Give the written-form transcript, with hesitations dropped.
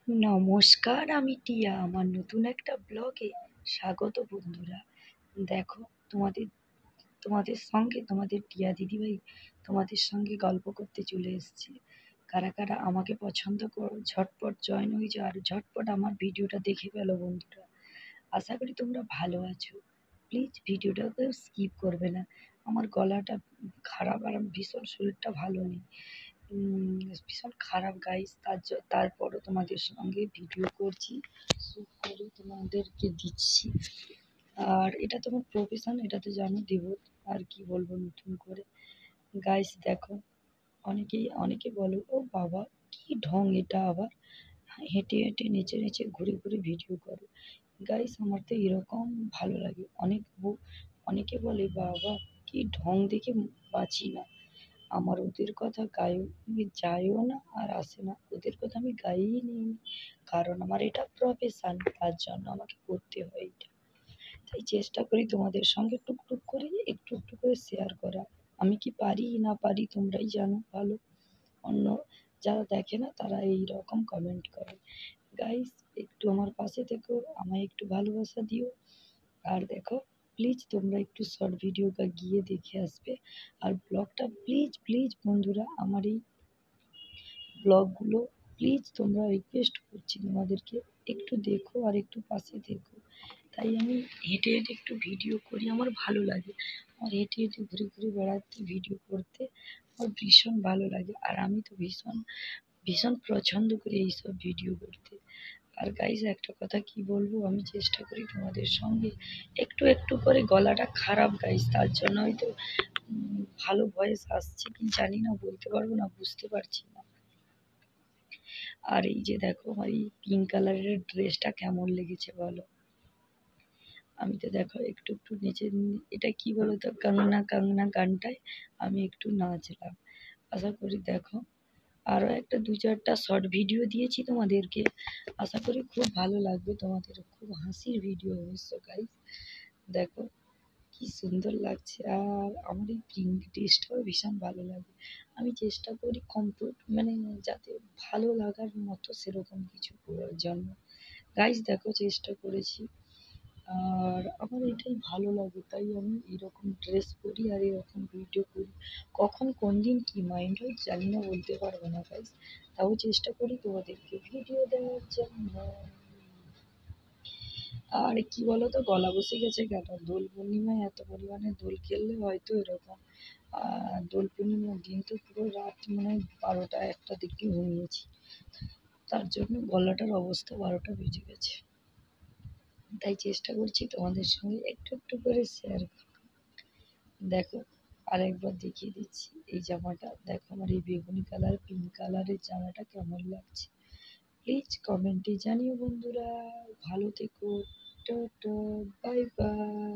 নমস্কার, আমি টিয়া। আমার নতুন একটা ব্লগে স্বাগত বন্ধুরা। দেখো, তোমাদের তোমাদের সঙ্গে তোমাদের টিয়া দিদিভাই তোমাদের সঙ্গে গল্প করতে চলে এসেছি। কারা কারা আমাকে পছন্দ করো, ঝটপট জয়েন হয়ে যাও আর ঝটপট আমার ভিডিওটা দেখে ফেলো বন্ধুরা। আশা করি তোমরা ভালো আছো। প্লিজ ভিডিওটাকে স্কিপ করবে না। আমার গলাটা খারাপ আর ভীষণ শরীরটা ভালো নেই। ভীষণ খারাপ গাইস, তারপরও তোমাদের সঙ্গে ভিডিও করছি, শ্যুট করে তোমাদেরকে দিচ্ছি। আর এটা তোমার প্রফেশন, এটা তো জানো দেব। আর কি বলবো নতুন করে। গাইস দেখো, অনেকে বলো, ও বাবা কি ঢং এটা আবার হেঁটে হেঁটে নেচে নেচে ঘুরে ঘুরে ভিডিও করো। গাইস আমার তো এরকম ভালো লাগে। অনেকে বলে বাবা কি ঢং দেখে বাঁচি না। আমার ওদের কথা গায়েও আমি যাইও না আর আসে না, ওদের কথা আমি গায়েই নিই নি। কারণ আমার এটা প্রফেশন, তার জন্য আমাকে করতে হয় এটা। তাই চেষ্টা করি তোমাদের সঙ্গে টুকটুক করে একটু একটু করে শেয়ার করা। আমি কি পারি না পারি তোমরাই জানো ভালো। অন্য যারা দেখে না তারা এই রকম কমেন্ট করে। গাইস একটু আমার পাশে থেকো, আমায় একটু ভালোবাসা দিও। আর দেখো, প্লিজ তোমরা একটু শর্ট ভিডিওটা গিয়ে দেখে আসবে। আর ব্লগটা প্লিজ প্লিজ বন্ধুরা, আমার এই ব্লগগুলো প্লিজ তোমরা রিকোয়েস্ট করছি তোমাদেরকে একটু দেখো আর একটু পাশে দেখো। তাই আমি হেঁটে হেঁটে একটু ভিডিও করি, আমার ভালো লাগে। আমার হেঁটে হেঁটে ঘুরে ঘুরে বেড়াতে ভিডিও করতে আমার ভীষণ ভালো লাগে। আর আমি তো ভীষণ ভীষণ পছন্দ করি এইসব ভিডিও করতে। আর গাইজ একটা কথা কি বলবো, আমি চেষ্টা করি তোমাদের সঙ্গে একটু একটু করে, গলাটা খারাপ গাইজ, তার জন্য হয়তো ভালো ভয়েস আসছে কি জানি না, বলতে পারবো না, বুঝতে পারছি না। আর এই যে দেখো আমার এই পিঙ্ক কালারের ড্রেসটা কেমন লেগেছে বলো। আমি তো দেখো একটু একটু নেচে, এটা কি বলো তো, কাংনা কাংনা গানটায় আমি একটু নাচলাম। আশা করি দেখো, আরও একটা দু চারটা শর্ট ভিডিও দিয়েছি তোমাদেরকে, আশা করি খুব ভালো লাগবে তোমাদের। খুব হাসির ভিডিও অবশ্য গাইজ। দেখো কি সুন্দর লাগছে। আর আমার এই পিঙ্ক ড্রেসটাও ভীষণ ভালো লাগে। আমি চেষ্টা করি মানে যাতে ভালো লাগার মতো সেরকম কিছু করার জন্য। গাইজ দেখো চেষ্টা করেছি। আর আমার এটাই ভালো লাগে, তাই আমি এরকম ড্রেস পরি আর এরকম ভিডিও করি। কখন কোন দিন কি মাইন্ড হয় জানি না, বলতে পারবো না গাইজ। তাও চেষ্টা করি তোমাদেরকে ভিডিও দেওয়ার জন্য। আর কি বলতো, গলা বসে গেছে কেন, দোল পূর্ণিমায় এত পরিমাণে দোল খেললে হয়তো এরকম। দোল পূর্ণিমার দিন তো পুরো রাত মানে 12টা 1টা দিকে ঘুমিয়েছি, তার জন্য গলাটার অবস্থা 12টা বেজে গেছে। তাই চেষ্টা করছি তোমাদের সঙ্গে একটু একটু করে শেয়ার। দেখো আরেকবার দেখিয়ে দিচ্ছি এই জামাটা। দেখো আমার এই বেগুনি কালার পিঙ্ক কালারের জামাটা কেমন লাগছে, প্লিজ কমেন্টে জানিও বন্ধুরা। ভালো থেকো। Tata, bye bye.